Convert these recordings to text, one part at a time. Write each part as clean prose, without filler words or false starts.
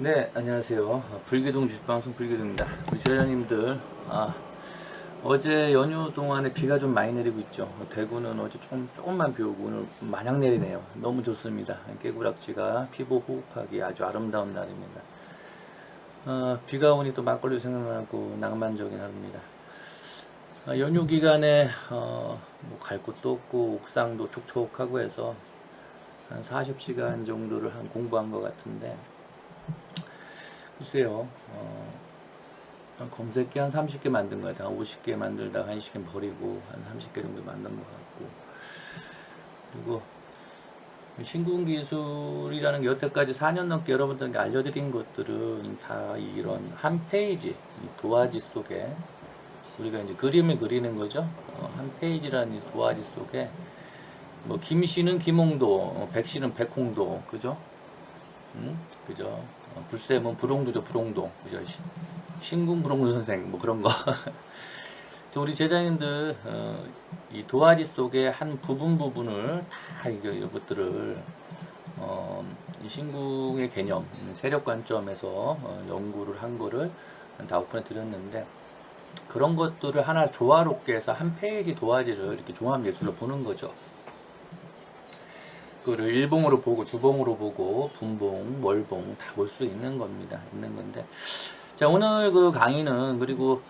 네, 안녕하세요. 불기둥 주식방송 불기둥입니다. 우리 제자님들, 어제 연휴 동안에 비가 좀 많이 내리고 있죠. 대구는 어제 조금만 비 오고 오늘 마냥 내리네요. 너무 좋습니다. 깨구락지가 피부 호흡하기 아주 아름다운 날입니다. 비가 오니 또 막걸리 생각나고 낭만적인 하루입니다. 연휴 기간에 뭐갈 곳도 없고 옥상도 촉촉하고 해서 한 40시간 정도를 한 공부한 것 같은데 글쎄요, 검색기 한 30개 만든 것 같아요. 한 50개 만들다가 1시개 버리고 한 30개 정도 만든 것 같고, 그리고 신궁 기술이라는 게 여태까지 4년 넘게 여러분들에게 알려드린 것들은 다 이런 한 페이지, 이 도화지 속에 우리가 이제 그림을 그리는 거죠. 한 페이지라는 이 도화지 속에 뭐 김씨는 김홍도, 백씨는 백홍도, 그죠? 그죠? 불쌤은 불홍도죠, 불홍도. 그죠? 신궁 불홍도 선생, 뭐 그런 거. 우리 제자님들, 이 도화지 속의 한 부분을 다 이것들을, 이 신궁의 개념, 세력 관점에서 연구를 한 거를 다 오픈해 드렸는데, 그런 것들을 하나 조화롭게 해서 한 페이지 도화지를 이렇게 종합 예술로 보는 거죠. 그거를 일봉으로 보고 주봉으로 보고 분봉, 월봉 다 볼 수 있는 겁니다. 있는 건데, 자 오늘 그 강의는 그리고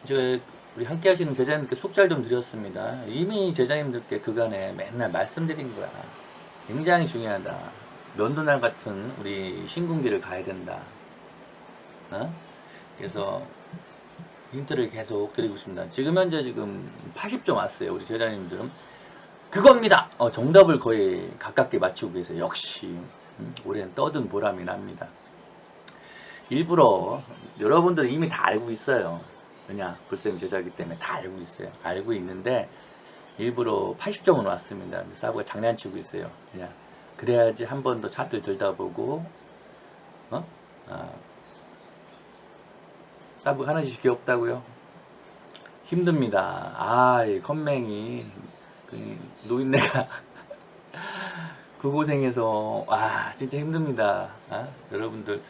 이제 우리 함께 하시는 제자님들께 숙제를 좀 드렸습니다. 이미 제자님들께 그간에 맨날 말씀드린 거야. 굉장히 중요하다. 면도날 같은 우리 신궁기를 가야 된다. 그래서 힌트를 계속 드리고 있습니다. 지금 현재 지금 80점 왔어요. 우리 제자님들은 그겁니다. 정답을 거의 가깝게 맞추고 계세요. 역시 올해는 떠든 보람이 납니다. 일부러 여러분들은 이미 다 알고 있어요. 그냥 불쌤 제자기 때문에 다 알고 있어요. 알고 있는데 일부러 80점은 왔습니다. 사부가 장난치고 있어요. 그냥 그래야지 한 번 더 차트 들다보고 사부 하나씩 귀엽다고요? 힘듭니다. 이 컴맹이 그 노인네가 그 고생해서 진짜 힘듭니다. 여러분들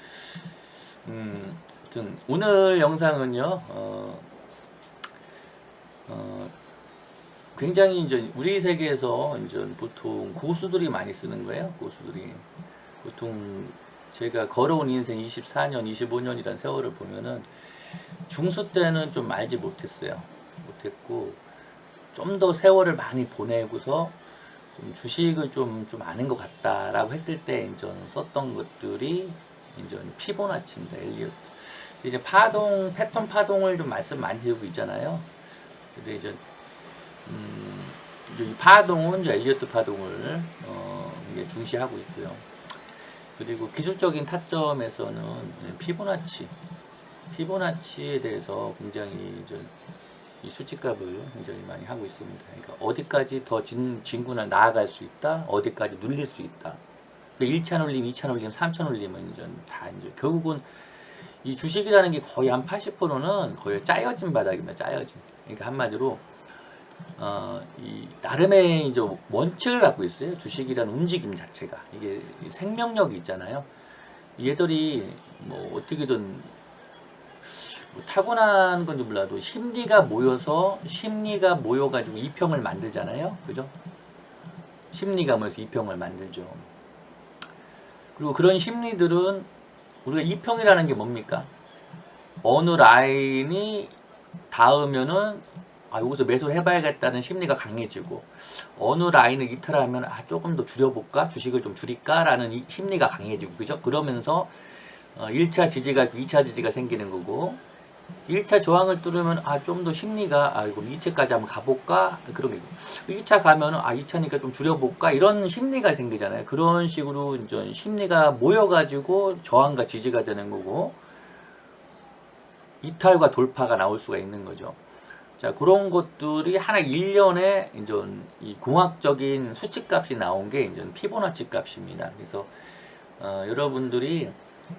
아무튼 오늘 영상은요 굉장히 이제 우리 세계에서 이제 보통 고수들이 많이 쓰는 거예요. 고수들이 보통 제가 걸어온 인생 24년, 25년이라는 세월을 보면은 중수 때는 좀 알지 못했어요. 못했고 좀 더 세월을 많이 보내고서 좀 주식을 좀 아는 것 같다라고 했을 때 이제 썼던 것들이 이제 피보나치입니다. 엘리어트. 이제 파동, 패턴 파동을 좀 말씀 많이 드리고 있잖아요. 그래서 이제 이 파동은 이제 엘리어트 파동을 이제 중시하고 있고요. 그리고 기술적인 타점에서는 피보나치에 대해서 굉장히 이제 이 수치값을 굉장히 많이 하고 있습니다. 그러니까 어디까지 더 진군을 나아갈 수 있다, 어디까지 눌릴 수 있다. 1차 눌림, 2차 눌림, 3차 눌림은 이제 다 이제 결국은 이 주식이라는 게 거의 한 80%는 거의 짜여진 바닥입니다. 짜여진. 그러니까 한마디로 이 나름의 이제 원칙을 갖고 있어요. 주식이라는 움직임 자체가 이게 생명력이 있잖아요. 얘들이 뭐 어떻게든 뭐 타고난 건지 몰라도 심리가 모여가지고 이평을 만들잖아요. 그죠? 심리가 모여서 이평을 만들죠. 그리고 그런 심리들은 우리가 이평이라는 게 뭡니까? 어느 라인이 닿으면은 여기서 매수를 해봐야겠다는 심리가 강해지고 어느 라인을 이탈하면 조금 더 줄여볼까? 주식을 좀 줄일까? 라는 이 심리가 강해지고 그죠? 그러면서 1차 지지가 있고 2차 지지가 생기는 거고 1차 저항을 뚫으면 좀 더 심리가 이거 2차까지 한번 가볼까? 그런 게 2차 가면은 2차니까 좀 줄여볼까? 이런 심리가 생기잖아요. 그런 식으로 이제 심리가 모여가지고 저항과 지지가 되는 거고 이탈과 돌파가 나올 수가 있는 거죠. 자, 그런 것들이 하나 1년에 이제 이 공학적인 수치값이 나온 게 이제 피보나치 값입니다. 그래서 여러분들이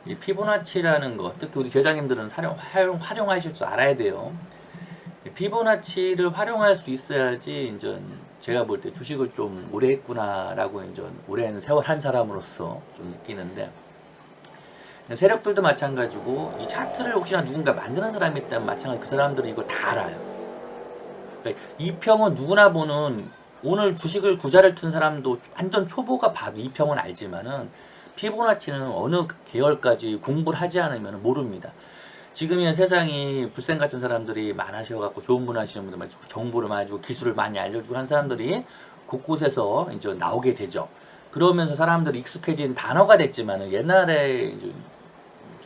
이 피보나치라는 거, 특히 우리 제자님들은 활용하실 줄 알아야 돼요. 피보나치를 활용할 수 있어야지 이제 제가 볼 때 주식을 좀 오래 했구나라고 이제 오랜 세월 한 사람으로서 좀 느끼는데, 세력들도 마찬가지고 이 차트를 혹시나 누군가 만드는 사람이 있다면 마찬가지 그 사람들은 이걸 다 알아요. 그러니까 이 평은 누구나 보는, 오늘 주식을 구자를 튼 사람도 완전 초보가 봐도 이 평은 알지만은 피보나치는 어느 계열까지 공부를 하지 않으면 모릅니다. 지금의 세상이 불생 같은 사람들이 많으셔갖고 좋은 분 하시는 분들 많고 정보를 많이 주고 기술을 많이 알려주고 한 사람들이 곳곳에서 이제 나오게 되죠. 그러면서 사람들이 익숙해진 단어가 됐지만은 옛날에 이제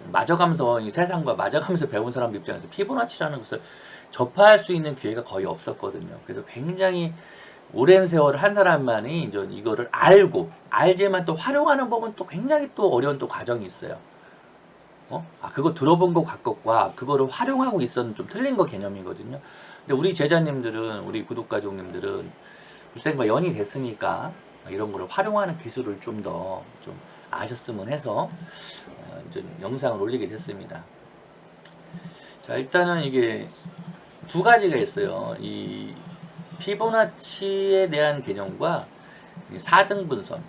맞아가면서 이 세상과 맞아가면서 배운 사람 입장에서 피보나치라는 것을 접할 수 있는 기회가 거의 없었거든요. 그래서 굉장히 오랜 세월을 한 사람만이 이제 이거를 알지만 또 활용하는 법은 또 굉장히 또 어려운 또 과정이 있어요. 그거 들어본 것 같것과 그거를 활용하고 있었는 좀 틀린 거 개념이거든요. 근데 우리 제자님들은, 우리 구독가족님들은 불생과 연이 됐으니까 이런 거를 활용하는 기술을 좀 더 좀 아셨으면 해서 이제 영상을 올리게 됐습니다. 자, 일단은 이게 두 가지가 있어요. 이 피보나치에 대한 개념과 4등분선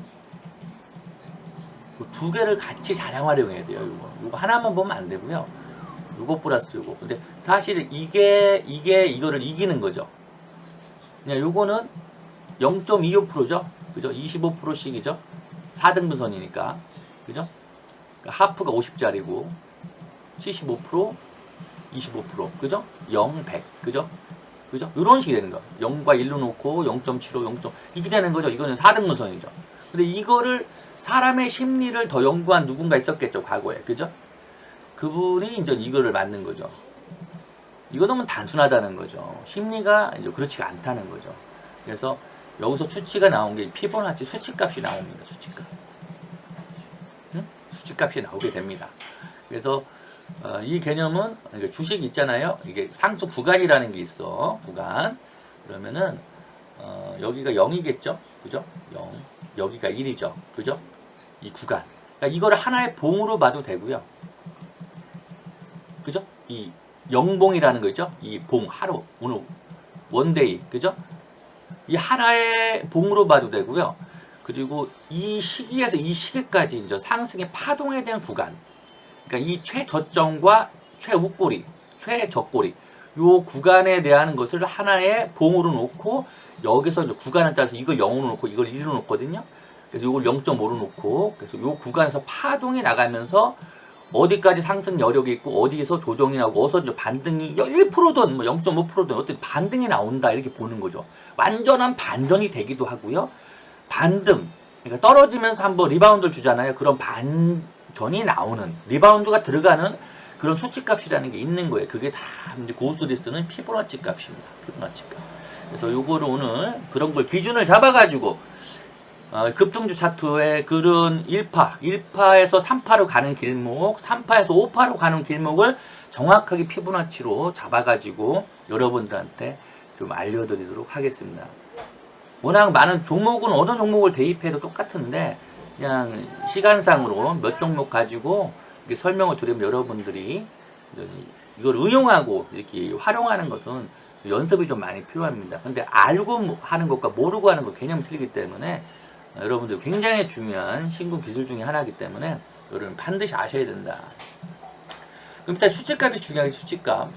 두 개를 같이 잘 활용해야 돼요. 이거 하나만 보면 안 되고요. 이거 플러스 이거. 근데 사실 이거를 이기는 거죠. 그냥 요거는 0.25%죠. 그죠? 25%씩이죠. 4등분선이니까. 그죠? 그러니까 하프가 50짜리고 75%, 25%. 그죠? 0, 100. 그죠? 그죠? 이런 식이 되는 거예요. 0과 1로 놓고 0.75, 0. 이게 되는 거죠. 이거는 4등분선이죠. 근데 이거를 사람의 심리를 더 연구한 누군가 있었겠죠, 과거에. 그죠? 그분이 이제 이거를 만든 거죠. 이거 너무 단순하다는 거죠. 심리가 이제 그렇지가 않다는 거죠. 그래서 여기서 수치가 나온 게 피보나치 수치값이 나옵니다. 수치값. 응? 수치값이 나오게 됩니다. 그래서 이 개념은 주식 있잖아요. 이게 상수 구간이라는 게 있어. 구간. 그러면은 여기가 0이겠죠. 그죠? 0. 여기가 1이죠. 그죠? 이 구간. 그러니까 이거를 하나의 봉으로 봐도 되고요. 그죠? 이 영봉이라는 거 있죠? 이 봉, 하루, 오늘 원데이. 그죠? 이 하나의 봉으로 봐도 되고요. 그리고 이 시기에서 이 시기까지 이제 상승의 파동에 대한 구간. 그러니까 이 최저점과 최우꼬리, 최저꼬리. 요 구간에 대한 것을 하나의 봉으로 놓고 여기서 이제 구간을 따라서 이걸 0으로 놓고 이걸 1로 놓거든요. 그래서 이걸 0.5로 놓고 그래서 요 구간에서 파동이 나가면서 어디까지 상승 여력이 있고 어디에서 조정이 나오고 어디서 이제 반등이 1%든 뭐 0.5%든 어떤 반등이 나온다 이렇게 보는 거죠. 완전한 반전이 되기도 하고요. 반등, 그러니까 떨어지면서 한번 리바운드를 주잖아요. 그런 반전이 나오는 리바운드가 들어가는 그런 수치값이라는 게 있는 거예요. 그게 다 이제 고수들이 쓰는 피보나치 값입니다. 피보나치 값. 그래서 요거를 오늘 그런 걸 기준을 잡아가지고 급등주 차트에 그런 1파에서 3파로 가는 길목, 3파에서 5파로 가는 길목을 정확하게 피보나치로 잡아가지고 여러분들한테 좀 알려드리도록 하겠습니다. 워낙 많은 종목은 어느 종목을 대입해도 똑같은데 그냥 시간상으로 몇 종목 가지고 이렇게 설명을 드리면 여러분들이 이걸 응용하고 이렇게 활용하는 것은 연습이 좀 많이 필요합니다. 근데 알고 하는 것과 모르고 하는 것 개념이 틀리기 때문에 여러분들 굉장히 중요한 신구 기술 중에 하나이기 때문에 여러분 반드시 아셔야 된다. 그럼 일단 수치값이 중요하게 수치값.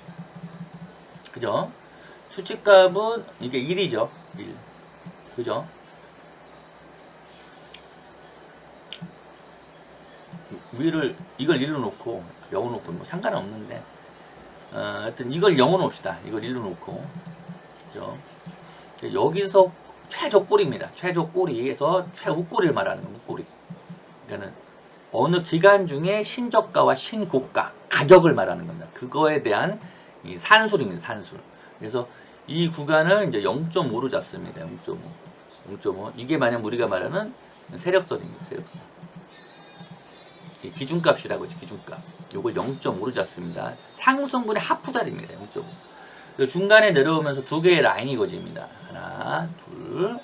그죠? 수치값은 이게 1이죠. 1. 그죠? 이걸 1로 놓고 0을 놓고 뭐 상관은 없는데 하여튼 이걸 0으로 놓읍시다. 이걸 1로 놓고. 그죠? 여기서 최저꼬리입니다. 최저꼬리에서 최우꼬리를 말하는 겁니다. 우꼬리. 그러니까는 어느 기간 중에 신저가와 신고가 가격을 말하는 겁니다. 그거에 대한 이 산술입니다. 산술. 그래서 이 구간을 이제 0.5로 잡습니다. 0.5. 0.5. 이게 만약 우리가 말하는 세력선입니다. 세력선. 기준값이라고 하죠. 기준값. 요걸 0.5로 잡습니다. 상승분의 하프자리입니다. 0.5. 중간에 내려오면서 두 개의 라인이 거집니다. 하나, 둘.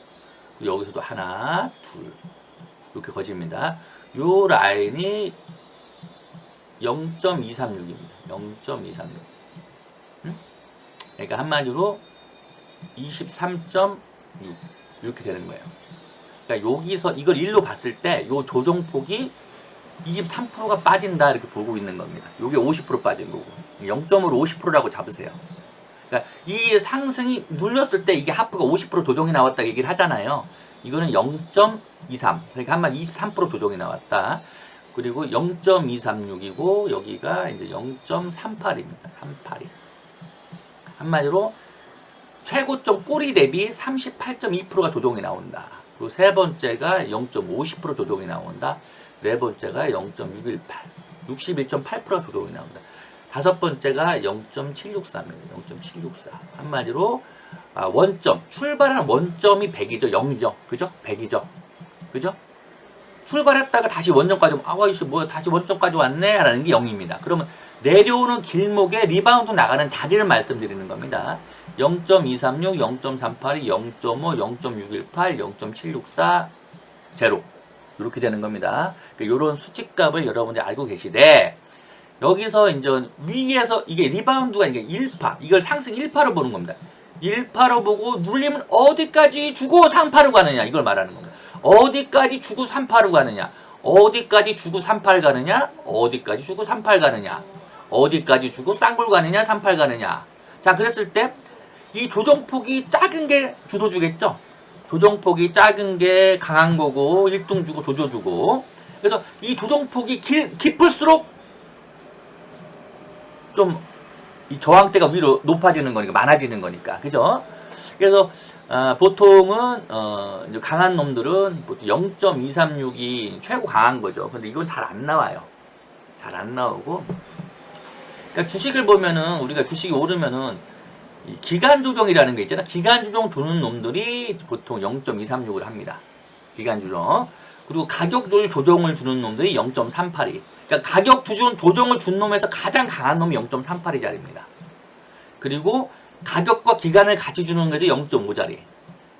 여기서도 하나, 둘. 이렇게 거집니다. 요 라인이 0.236입니다. 0.236. 그러니까 한마디로 23.5 6 이렇게 되는 거예요. 그러니까 여기서 이걸 1로 봤을 때 요 조정폭이 23%가 빠진다 이렇게 보고 있는 겁니다. 요게 50% 빠진 거고 0.5로 50%라고 잡으세요. 그러니까 이 상승이 눌렸을 때 이게 하프가 50% 조정이 나왔다 얘기를 하잖아요. 이거는 0.23 그러니까 한만 23% 조정이 나왔다. 그리고 0.236이고 여기가 이제 0.38입니다. 382. 한마디로 최고점 꼬리 대비 38.2%가 조정이 나온다. 그리고 세 번째가 0.50% 조정이 나온다. 네 번째가 0.618, 61.8%가 조정이 나온다. 다섯 번째가 0.763입니다. 0.764. 한마디로 원점, 출발한 원점이 100이죠. 0이죠. 그죠? 100이죠. 그죠? 출발했다가 다시 원점까지 아이씨 뭐야 다시 원점까지 왔네 라는 게 0입니다. 그러면 내려오는 길목에 리바운드 나가는 자리를 말씀드리는 겁니다. 0.236, 0.382, 0.5, 0.618, 0.764, 0 이렇게 되는 겁니다. 그러니까 이런 수치값을 여러분들이 알고 계시되 여기서 이제 위에서 이게 리바운드가 이게 1파 이걸 상승 1파로 보는 겁니다. 1파로 보고 눌리면 어디까지 주고 3파로 가느냐 이걸 말하는 겁니다. 어디까지 주고 3파로 가느냐 어디까지 주고 38 가느냐 어디까지 주고 38 가느냐 어디까지 주고 쌍불 가느냐 38 가느냐. 자 그랬을 때 이 조정폭이 작은 게 주도주겠죠. 조정폭이 작은 게 강한 거고 1등 주고 조져주고. 그래서 이 조정폭이 깊을수록 좀 이 저항대가 위로 높아지는 거니까 많아지는 거니까 그죠? 그래서 보통은 이제 강한 놈들은 보통 0.236이 최고 강한 거죠. 근데 이건 잘 안 나와요. 잘 안 나오고. 그러니까 주식을 보면은 우리가 주식이 오르면은 이 기간 조정이라는 게 있잖아. 기간 조정 도는 놈들이 보통 0.236을 합니다. 기간 조정. 그리고 가격 조정을 주는 놈들이 0.382. 그러니까 가격 조정을 준 놈에서 가장 강한 놈이 0.382짜리입니다. 그리고 가격과 기간을 같이 주는 것이 0.5짜리.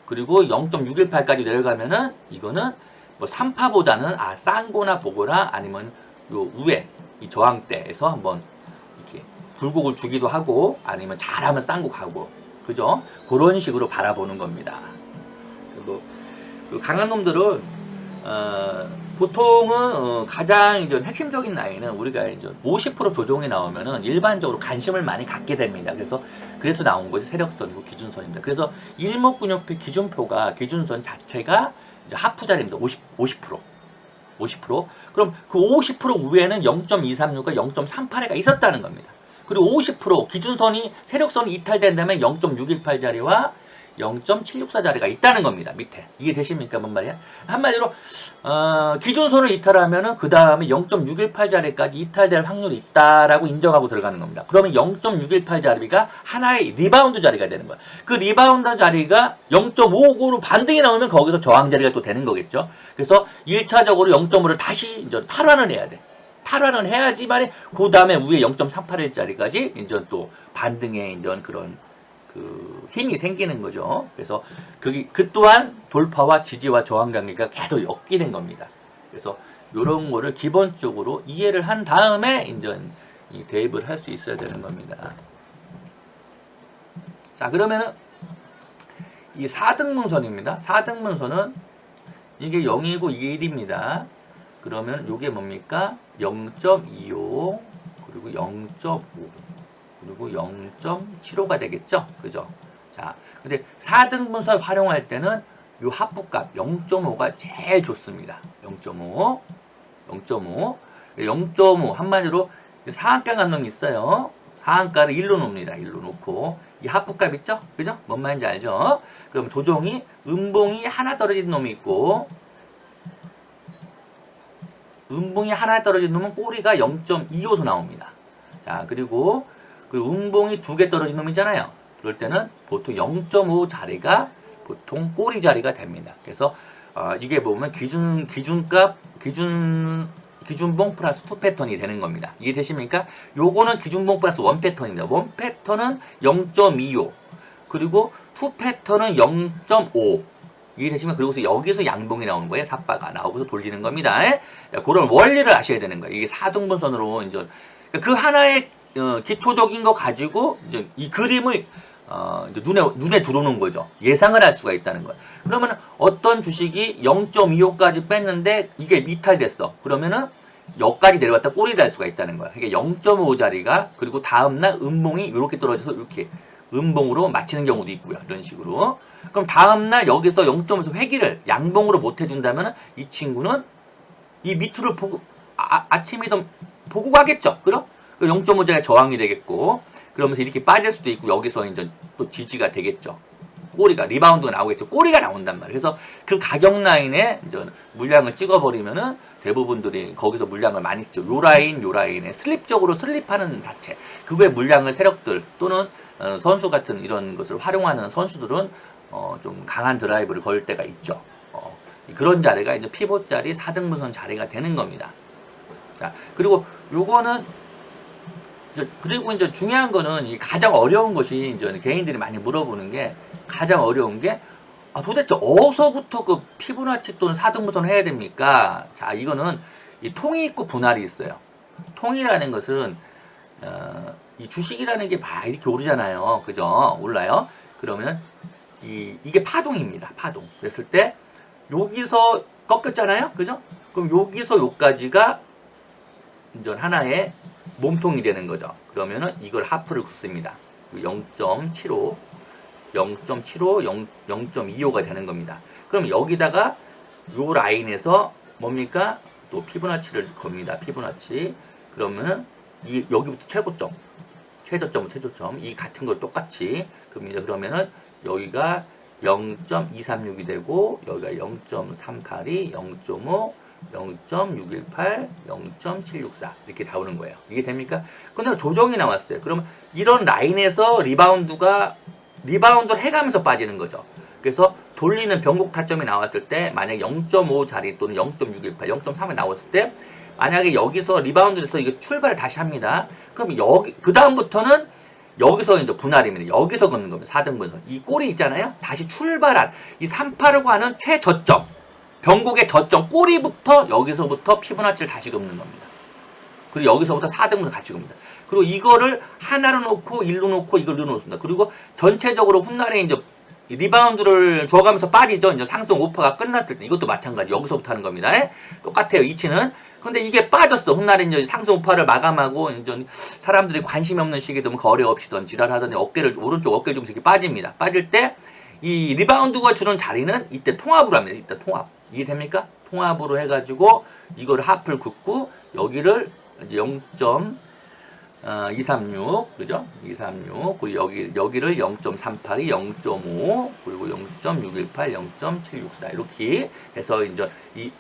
그리고 0.618까지 내려가면은 이거는 뭐 3파보다는 싼 거나 보거나 아니면 요 위에 이 저항대에서 한번 이렇게 굴곡을 주기도 하고 아니면 잘하면 싼 거 가고 그죠? 그런 식으로 바라보는 겁니다. 그리고 강한 놈들은 보통은 가장 이제 핵심적인 라인은 우리가 이제 50% 조정이 나오면은 일반적으로 관심을 많이 갖게 됩니다. 그래서 나온 것이 세력선이고 기준선입니다. 그래서 일목균형표 기준표가 기준선 자체가 이제 하프짜리입니다. 50%. 그럼 그 50% 위에는 0.236과 0.38가 있었다는 겁니다. 그리고 50% 기준선이 세력선이 이탈된 다음에 0.618짜리와 0.764짜리가 있다는 겁니다. 밑에. 이해되십니까? 뭔 말이야? 한마디로 기준선을 이탈하면은 그 다음에 0.618짜리까지 이탈될 확률이 있다라고 인정하고 들어가는 겁니다. 그러면 0.618짜리가 하나의 리바운드 자리가 되는 거야. 그 리바운드 자리가 0.55로 반등이 나오면 거기서 저항 자리가 또 되는 거겠죠. 그래서 1차적으로 0.5를 다시 이제 탈환을 해야 돼. 탈환을 해야지만 그 다음에 위에 0.381짜리까지 이제 또 반등의 이제 그런 그 힘이 생기는 거죠. 그래서 그 또한 돌파와 지지와 저항 관계가 계속 엮이는 겁니다. 그래서 이런 거를 기본적으로 이해를 한 다음에 이제 대입을 할 수 있어야 되는 겁니다. 자 그러면은 이 4등분선입니다. 4등분선은 이게 0이고 이게 1입니다. 그러면 이게 뭡니까? 0.25 그리고 0.5 그리고 0.75가 되겠죠? 그죠? 자, 근데 4등분선 활용할 때는 요 합부값 0.5가 제일 좋습니다. 0.5 한마디로 상한가 간 놈이 있어요. 상한가를 1로 놓습니다. 1로 놓고 이 합부값 있죠? 그죠? 뭔 말인지 알죠? 그럼 조종이 음봉이 하나 떨어진 놈이 있고 음봉이 하나 떨어진 놈은 꼬리가 0.25소 나옵니다. 자, 그리고 그 음봉이 두 개 떨어진 놈 있잖아요. 그럴 때는 보통 0.5 자리가 보통 꼬리 자리가 됩니다. 그래서 이게 보면 기준봉 플러스 2 패턴이 되는 겁니다. 이해되십니까? 요거는 기준봉 플러스 1 패턴입니다. 1 패턴은 0.25 그리고 2 패턴은 0.5 이해되시면 그리고서 여기서 양봉이 나오는 거예요. 삿바가 나오고서 돌리는 겁니다. 그런 원리를 아셔야 되는 거예요. 이게 4등분선으로 이제 그 하나의 기초적인 거 가지고 이제 이 그림을 이제 눈에 들어오는 거죠. 예상을 할 수가 있다는 거예요. 그러면 어떤 주식이 0.25까지 뺐는데 이게 이탈됐어. 그러면은 여기까지 내려왔다 꼬리를 할 수가 있다는 거야. 그러니까 0.5자리가 그리고 다음날 음봉이 이렇게 떨어져서 이렇게 음봉으로 마치는 경우도 있고요. 이런 식으로. 그럼 다음날 여기서 0.5에서 회기를 양봉으로 못 해준다면 이 친구는 이 밑으로 보고 아침이든 보고 가겠죠. 그럼 0.5자리가 저항이 되겠고 그러면서 이렇게 빠질 수도 있고 여기서 이제 또 지지가 되겠죠. 꼬리가 리바운드가 나오겠죠. 꼬리가 나온단 말이에요. 그래서 그 가격 라인에 이제 물량을 찍어버리면은 대부분들이 거기서 물량을 많이 쓰죠. 요 라인에 슬립적으로 슬립하는 자체. 그거에 물량을 세력들 또는 선수 같은 이런 것을 활용하는 선수들은 좀 강한 드라이브를 걸 때가 있죠. 그런 자리가 이제 피봇 자리 4등분선 자리가 되는 겁니다. 자, 그리고 요거는 그리고 이제 중요한 거는 이 가장 어려운 것이 이제 개인들이 많이 물어보는 게 가장 어려운 게 도대체 어디서부터 그 피보나치 또는 4등분선을 해야 됩니까? 자, 이거는 이 통이 있고 분할이 있어요. 통이라는 것은 이 주식이라는 게 막 이렇게 오르잖아요. 그죠? 올라요. 그러면 이게 파동입니다. 파동. 그랬을 때 여기서 꺾였잖아요. 그죠? 그럼 여기서 여기까지가 이제 하나의 몸통이 되는 거죠. 그러면은 이걸 하프를 긋습니다. 0.75, 0.25가 되는 겁니다. 그럼 여기다가 요 라인에서 뭡니까? 또 피보나치를 겁니다. 피보나치. 그러면은 여기부터 최저점, 이 같은 걸 똑같이 겁니다. 그러면은 여기가 0.236이 되고 여기가 0.382, 0.5, 0.618, 0.764 이렇게 나오는 거예요. 이게 됩니까? 근데 조정이 나왔어요. 그러면 이런 라인에서 리바운드를 해가면서 빠지는 거죠. 그래서 돌리는 변곡 타점이 나왔을 때 만약에 0.5 자리 또는 0.618, 0.3이 나왔을 때 만약에 여기서 리바운드에서 이거 출발을 다시 합니다. 그럼 그 다음부터는 여기서 이제 분할입니다. 여기서 걷는 겁니다. 4등분선. 이 꼬리 있잖아요. 다시 출발한 이 38고 하는 최저점. 변곡의 저점 꼬리부터 여기서부터 피보나치를 다시 긋는 겁니다. 그리고 여기서부터 4등분선 같이 긋습니다. 그리고 이거를 하나로 놓고 일로 놓고 이걸 넣어놓습니다. 그리고 전체적으로 훗날에 이제 리바운드를 줘가면서 빠지죠. 이제 상승 오퍼가 끝났을 때 이것도 마찬가지 여기서부터 하는 겁니다. 똑같아요. 이치는. 근데 이게 빠졌어. 훗날에 이제 상승 오퍼를 마감하고 이제 사람들이 관심이 없는 시기에 되면 거래 없이던 지랄하더니 오른쪽 어깨 중에서 이렇게 빠집니다. 빠질 때 이 리바운드가 주는 자리는 이때 통합으로 합니다. 이때 통합. 이해됩니까? 통합으로 해가지고 이거를 하프를 긋고 여기를 이제 0.236 그죠? 236 그리고 여기를 0.382, 0.5 그리고 0.618, 0.764 이렇게 해서 이제 이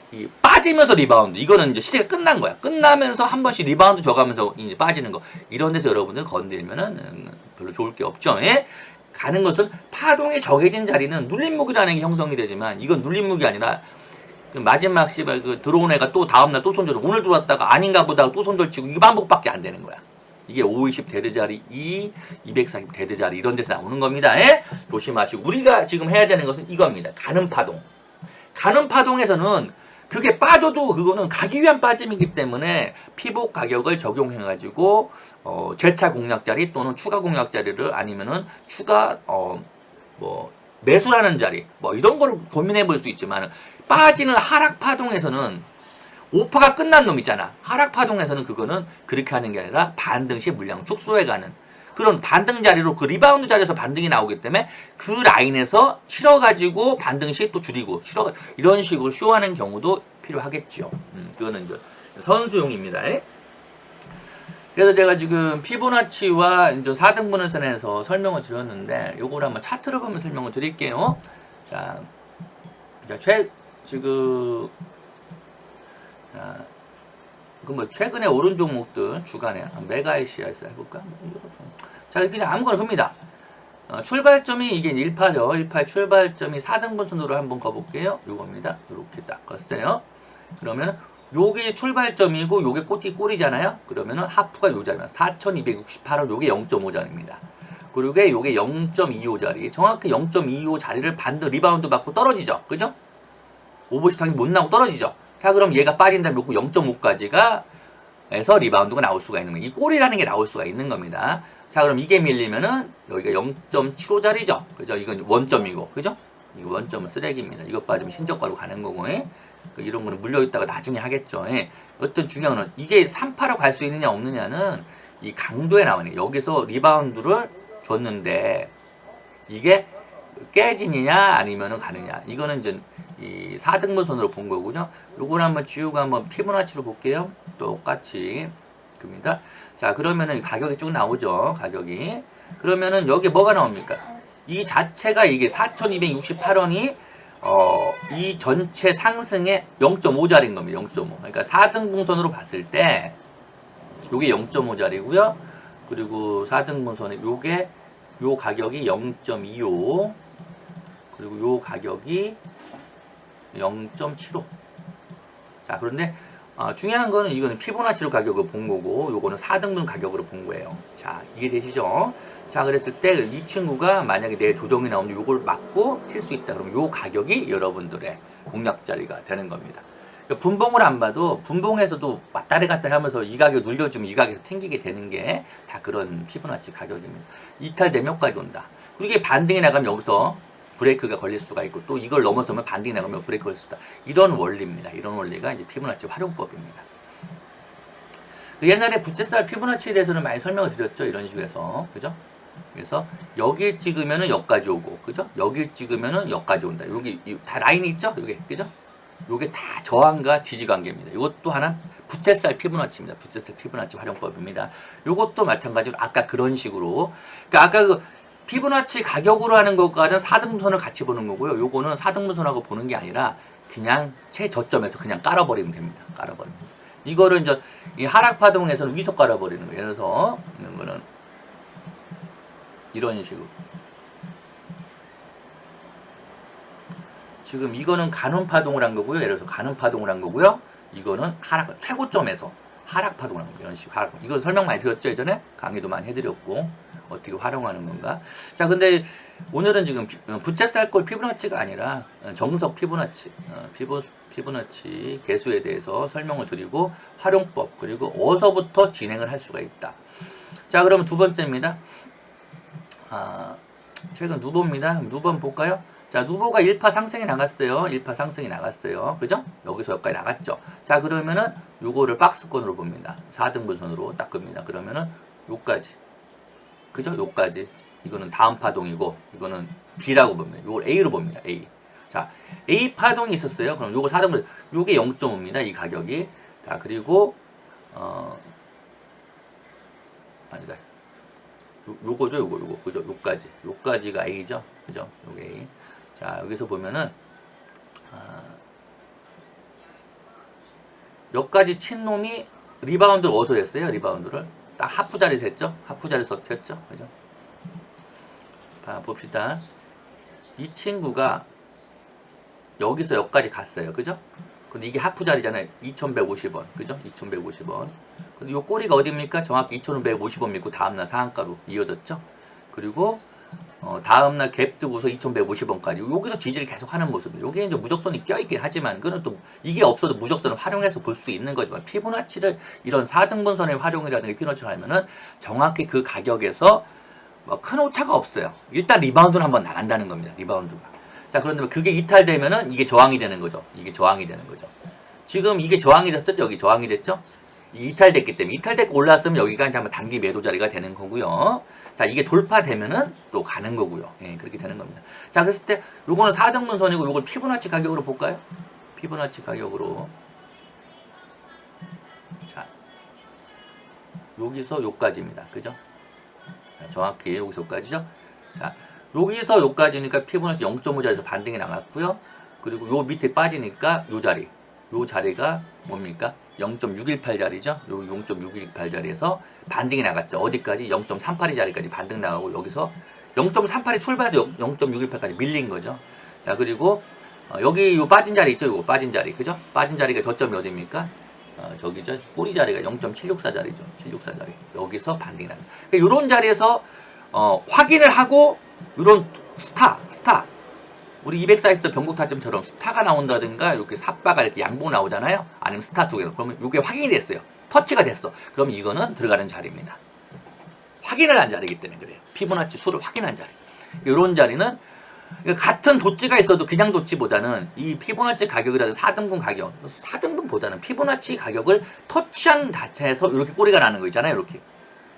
빠지면서 리바운드 이거는 이제 시세가 끝난 거야. 끝나면서 한 번씩 리바운드 줘가면서 이제 빠지는 거 이런 데서 여러분들 건드리면은 별로 좋을 게 없죠. 예? 가는 것은 파동이 정해진 자리는 눌림목이라는 게 형성이 되지만 이건 눌림목이 아니라 마지막 씨발 들어온 애가 또 다음날 또 손절 오늘 들어왔다가 아닌가 보다가 또 손절 치고 이 반복밖에 안 되는 거야. 이게 520 데드 자리 240 데드 자리 이런 데서 나오는 겁니다. 예? 조심하시고 우리가 지금 해야 되는 것은 이겁니다. 가는 파동. 가는 파동에서는 그게 빠져도 그거는 가기 위한 빠짐이기 때문에 피복 가격을 적용해가지고 재차 공략 자리 또는 추가 공략 자리를 아니면은 추가 매수라는 자리 이런 걸 고민해 볼 수 있지만 빠지는 하락 파동에서는 오퍼가 끝난 놈 있잖아. 하락 파동에서는 그거는 그렇게 하는 게 아니라 반등 시 물량 축소해가는 그런 반등 자리로 그 리바운드 자리에서 반등이 나오기 때문에 그 라인에서 실어가지고 반등 시 또 줄이고 이런 식으로 쇼하는 경우도 필요하겠지요. 그거는 이제 선수용입니다. 그래서 제가 지금 피보나치와 이제 4등분선에서 설명을 드렸는데 요걸 한번 차트를 보면 설명을 드릴게요. 자, 최근에 오른 종목들 주간에 메가이시아에서 해볼까? 자, 그냥 아무거나 줍니다. 출발점이 이게 18죠. 18 출발점이 4등분선으로 한번 가볼게요. 요겁니다. 이렇게 딱 껐어요. 그러면 요게 출발점이고 요게 꼬리잖아요. 그러면은 하프가 요 자리입니다. 4268원 요게 0.5자리입니다. 그리고 요게 0.25자리. 정확히 0.25 자리를 반등 리바운드 받고 떨어지죠. 그죠? 오버슛 당연히 못 나오고 떨어지죠. 자, 그럼 얘가 빠진 다음에 0.5까지가 에서 리바운드가 나올 수가 있는 거예요. 이 꼬리라는 게 나올 수가 있는 겁니다. 자, 그럼 이게 밀리면은 여기가 0.75짜리죠. 그죠? 이건 원점이고, 그죠? 이거 원점은 쓰레기입니다. 이것 빠지면 신저가로 가는 거고, 예? 이런 거는 물려있다가 나중에 하겠죠. 예? 어떤 중요한 건 이게 3파로 갈 수 있느냐 없느냐는 이 강도에 나오네. 여기서 리바운드를 줬는데 이게 깨지느냐 아니면은 가느냐. 이거는 이제 이 4등분선으로 본 거군요. 요걸 한번 지우고 한번 피보나치로 볼게요. 똑같이 겁니다. 자, 그러면은 가격이 쭉 나오죠. 가격이. 그러면은 여기 뭐가 나옵니까? 이 자체가 이게 4,268원이 이 전체 상승의 0.5짜리인 겁니다. 0.5. 그러니까 4등분선으로 봤을 때 요게 0.5짜리고요. 그리고 4등분선에 요게 요 가격이 0.25 그리고 요 가격이 0.75. 자, 그런데 중요한 거는 이거는 피보나치로 가격을 본 거고 요거는 4등분 가격으로 본 거예요. 자, 이해되시죠? 자, 그랬을 때 이 친구가 만약에 내 조정이 나오면 요걸 맞고 튈 수 있다. 그럼 요 가격이 여러분들의 공략자리가 되는 겁니다. 그러니까 분봉을 안 봐도 분봉에서도 왔다리 갔다리 하면서 이 가격 눌려주면 이 가격에서 튕기게 되는 게 다 그런 피보나치 가격입니다. 이탈되면 여기까지 온다. 그리고 이게 반등이 나가면 여기서 브레이크가 걸릴 수가 있고 또 이걸 넘어서면 반등이 나가면 브레이크 걸릴 수가 있다. 이런 원리입니다. 이런 원리가 이제 피보나치 활용법입니다. 옛날에 부채살 피보나치에 대해서는 많이 설명을 드렸죠. 이런 식으로 해서. 그죠? 그래서 여길 찍으면은 여기까지 오고, 그죠? 여길 찍으면은 여기까지 온다. 여기 다 라인이 있죠? 여기, 그죠? 요게 다 저항과 지지 관계입니다. 이것도 하나 부채살 피보나치입니다. 부채살 피보나치 활용법입니다. 요것도 마찬가지로 아까 그런 식으로, 그러니까 아까 그 피보나치 가격으로 하는 것과는 4등분선을 같이 보는 거고요. 요거는 4등분선하고 보는 게 아니라 그냥 최저점에서 그냥 깔아버리면 됩니다. 깔아버리면. 이거를 이제 이 하락파동에서는 위서 깔아버리는 거예요. 예를 들어서 이런 거는 이런 식으로. 지금 이거는 간음파동을 한 거고요. 예를 들어서 간음파동을 한 거고요. 이거는 하락, 최고점에서 하락파동을 한 거예요. 이런 식으로 하락. 이건 설명 많이 드렸죠. 예전에 강의도 많이 해드렸고 어떻게 활용하는 건가. 자, 근데 오늘은 지금 부채살골 피보나치가 아니라 정석 피보나치, 피보나치 개수에 대해서 설명을 드리고 활용법 그리고 어디서부터 진행을 할 수가 있다. 자, 그럼 두 번째입니다. 최근 누보입니다. 누보 볼까요? 자, 누보가 1파 상승이 나갔어요. 1파 상승이 나갔어요. 그죠? 여기서 여기까지 나갔죠. 자, 그러면은 요거를 박스권으로 봅니다. 4등분선으로 딱 끕니다. 그러면은 요까지. 그죠? 요까지. 이거는 다음 파동이고 이거는 B라고 봅니다. 요걸 A로 봅니다. A. 자, A 파동이 있었어요. 그럼 요거 4등분 요게 0.5입니다. 이 가격이. 자, 그리고 아니다. 요거죠, 요거. 그죠? 요까지. 요까지가 A죠. 그죠? 요게 A. 자, 여기서 보면은, 여기까지 친 놈이 리바운드를 어디서 했어요? 리바운드를. 딱 하프 자리에서 했죠? 하프 자리에서 폈죠? 그죠? 봅시다. 이 친구가 여기서 여기까지 갔어요. 그죠? 근데 이게 하프 자리잖아요. 2150원. 그죠? 2150원. 근데 요 꼬리가 어디입니까? 정확히 2150원 믿고 다음날 상한가로 이어졌죠? 그리고 다음날 갭 두고서 2150원까지 여기서 지지를 계속 하는 모습입니다. 여기에 이제 무적선이 껴있긴 하지만 그는 또 이게 없어도 무적선을 활용해서 볼 수 있는 거지만 피보나치를 이런 4등분선의 활용이라든가 피보나치를 하면은 정확히 그 가격에서 큰 오차가 없어요. 일단 리바운드는 한번 나간다는 겁니다. 리바운드가. 자, 그런데 그게 이탈되면은 이게 저항이 되는 거죠. 이게 저항이 되는 거죠. 지금 이게 저항이 됐었죠. 여기 저항이 됐죠. 이탈됐기 때문에 이탈됐고 올라왔으면 여기가 이제 한번 단기 매도 자리가 되는 거고요. 자, 이게 돌파되면은 또 가는 거고요. 예, 그렇게 되는 겁니다. 자, 그랬을 때 요거는 4등분선이고 요걸 피보나치 가격으로 볼까요? 피보나치 가격으로. 자, 여기서 요까지입니다. 그죠? 자, 정확히 여기서 요까지죠? 자, 여기서 요까지니까 피보나치 0.5자리에서 반등이 나갔고요. 그리고 요 밑에 빠지니까 요 자리. 요 자리가 뭡니까? 0.618자리죠. 여기 0.618자리에서 반등이 나갔죠. 어디까지? 0.382 자리까지 반등 나가고 여기서 0.38이 출발해서 0.618까지 밀린 거죠. 자, 그리고 여기 요 빠진 자리 있죠. 요거 빠진 자리. 그죠? 빠진 자리가 저점이 어디입니까? 저기죠. 꼬리 자리가 0.764자리죠. 764자리. 여기서 반등이 나요. 그러니까 요런 자리에서 확인을 하고 요런 스타 우리 240도 변곡 타점처럼 스타가 나온다든가 이렇게 삿바가 이렇게 양봉 나오잖아요. 아니면 스타 쪽에서 그러면 이게 확인이 됐어요. 터치가 됐어. 그럼 이거는 들어가는 자리입니다. 확인을 한 자리이기 때문에 그래요. 피보나치 수를 확인한 자리. 이런 자리는 같은 도치가 있어도 그냥 도치보다는 이 피보나치 가격이라든 4등분 가격, 4등분보다는 피보나치 가격을 터치한 자체에서 이렇게 꼬리가 나는 거 있잖아요. 이렇게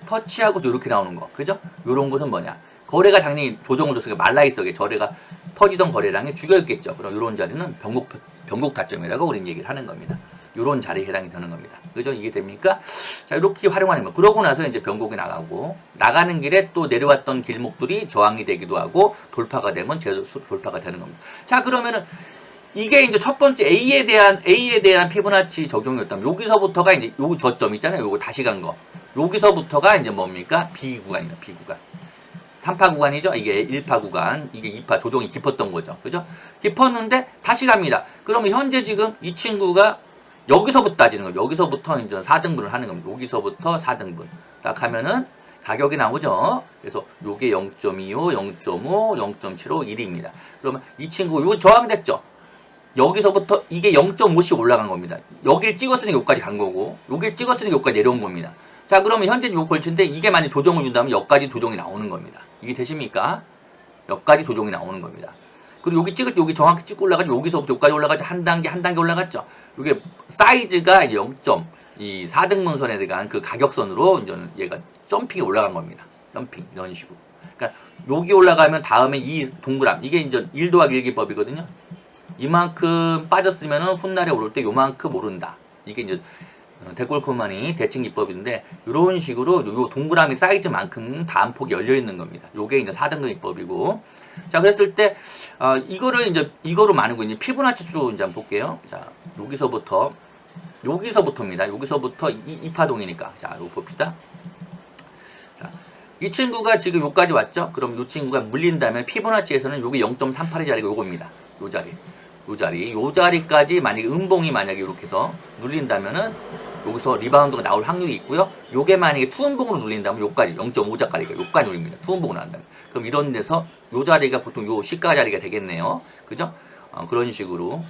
터치하고서 이렇게 나오는 거, 그죠? 이런 것은 뭐냐? 거래가 당연히 조정을 줬으니까 말라있어게 거래가 터지던 거래량이 죽여있겠죠. 그럼 이런 자리는 변곡 타점이라고 우리는 얘기를 하는 겁니다. 이런 자리에 해당이 되는 겁니다. 그죠? 이게 됩니까? 자, 이렇게 활용하는 거. 그러고 나서 이제 변곡이 나가고, 나가는 길에 또 내려왔던 길목들이 저항이 되기도 하고, 돌파가 되면 돌파가 되는 겁니다. 자, 그러면은, 이게 이제 첫 번째 A에 대한 피보나치 적용이었다면, 여기서부터가 이제 요 저점 있잖아요. 요거 다시 간 거. 여기서부터가 이제 뭡니까? B 구간입니다. B 구간. 3파 구간이죠. 이게 1파 구간, 이게 2파 조정이 깊었던 거죠. 그죠? 깊었는데 다시 갑니다. 그러면 현재 지금 이 친구가 여기서부터 따지는 거예요. 여기서부터 이제 4등분을 하는 겁니다. 여기서부터 4등분. 딱 하면은 가격이 나오죠. 그래서 요게 0.25, 0.5, 0.75, 1입니다. 그러면 이 친구 요 저항됐죠. 여기서부터 이게 0.5씩 올라간 겁니다. 여기를 찍었으니까 여기까지 간 거고, 여기를 찍었으니까 여기까지 내려온 겁니다. 자, 그러면 현재 요 골치인데 이게 만약 조정을 준다면 여기까지 조정이 나오는 겁니다. 이게 되십니까? 여기까지 조정이 나오는 겁니다. 그리고 여기 찍을 때 여기 정확히 찍고 올라가죠. 여기서부터 여기까지 올라가죠. 한 단계 올라갔죠. 이게 사이즈가 0.4등분선에 대한 그 가격선으로 이제 얘가 점핑이 올라간 겁니다. 점핑 이런 식으로. 그러니까 여기 올라가면 다음에 이 동그람 이게 이제 1 더하기 1 기법이거든요. 이만큼 빠졌으면은 훗날에 오를 때 요만큼 오른다. 이게 이제 데콜코마니 대칭 기법인데 이런 식으로 요 동그라미 사이즈만큼 다음 폭이 열려 있는 겁니다. 요게 이제 4등분 기법이고. 자, 그랬을 때 이거를 이제 이거로 많은 거 이제 피보나치 수로 이제 한번 볼게요. 자, 여기서부터입니다. 여기서부터 이 파동이니까. 자, 이거 봅시다. 자, 이 친구가 지금 여기까지 왔죠? 그럼 이 친구가 물린다면 피보나치에서는 요게 0.38의 자리가 요겁니다. 요 자리까지 만약에 음봉이 만약에 이렇게 해서 눌린다면은 여기서 리바운드가 나올 확률이 있고요. 요게 만약에 투음봉으로 눌린다면 요까지 0.5자까지가 요까지 눌립니다. 투음봉으로 한다면. 그럼 이런 데서 요 자리가 보통 요 시가 자리가 되겠네요. 그죠? 그런 식으로.